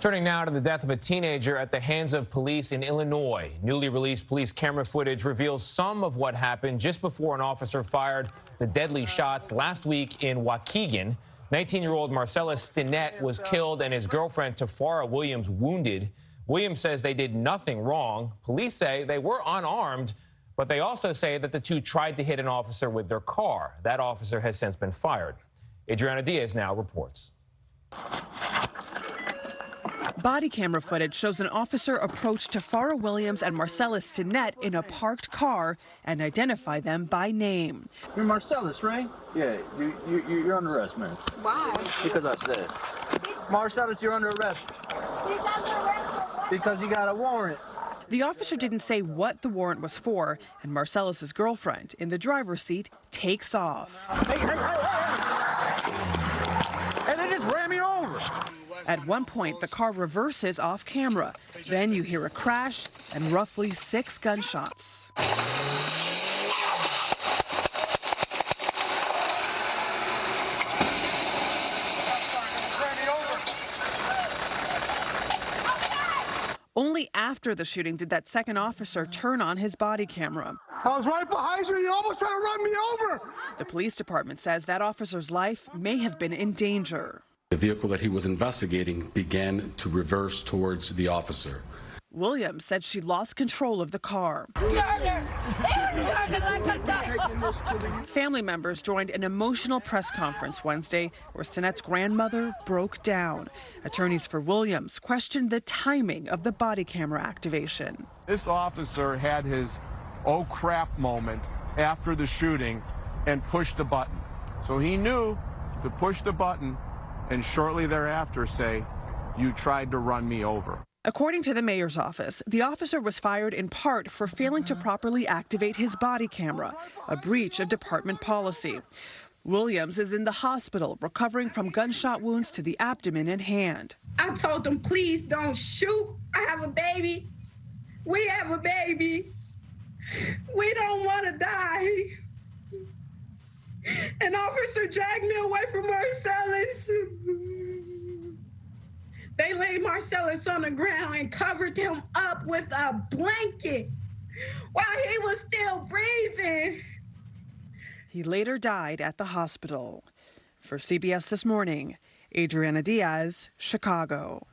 Turning now to the death of a teenager at the hands of police in Illinois. Newly released police camera footage reveals some of what happened just before an officer fired the deadly shots last week in Waukegan. 19-year-old Marcellus Stinnett was killed and his girlfriend Tafara Williams wounded. Williams says they did nothing wrong. Police say they were unarmed, but they also say that the two tried to hit an officer with their car. That officer has since been fired. Adriana Diaz now reports. Body camera footage shows an officer approach Tafara Williams and Marcellus Stinnett in a parked car and identify them by name. You're Marcellus, right? Yeah, you're under arrest, man. Why? Because I said. Marcellus, you're under arrest. He's under arrest for what? Because you got a warrant. The officer didn't say what the warrant was for, and Marcellus's girlfriend, in the driver's seat, takes off. Hey! And they just ran me over. At one point, the car reverses off camera. Then you hear a crash and roughly 6 gunshots. Only after the shooting did that second officer turn on his body camera. I was right behind you. You almost tried to run me over. The police department says that officer's life may have been in danger. The vehicle that he was investigating began to reverse towards the officer. Williams said she lost control of the car. Family members joined an emotional press conference Wednesday where Stinnett's grandmother broke down. Attorneys for Williams questioned the timing of the body camera activation. This officer had his oh crap moment after the shooting and pushed a button. So he knew to push the button and shortly thereafter say, "You tried to run me over." According to the mayor's office, the officer was fired in part for failing to properly activate his body camera, a breach of department policy. Williams is in the hospital recovering from gunshot wounds to the abdomen and hand. I told them, please don't shoot. I have a baby. We have a baby. We don't want to die. An officer dragged me away from Marcellus. They laid Marcellus on the ground and covered him up with a blanket while he was still breathing. He later died at the hospital. For CBS This Morning, Adriana Diaz, Chicago.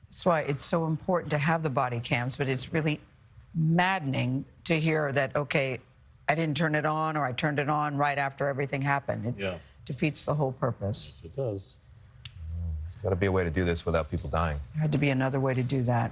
That's why it's so important to have the body cams, but it's really maddening to hear that, okay, I didn't turn it on or I turned it on right after everything happened. It defeats the whole purpose. It does. There's got to be a way to do this without people dying. There had to be another way to do that.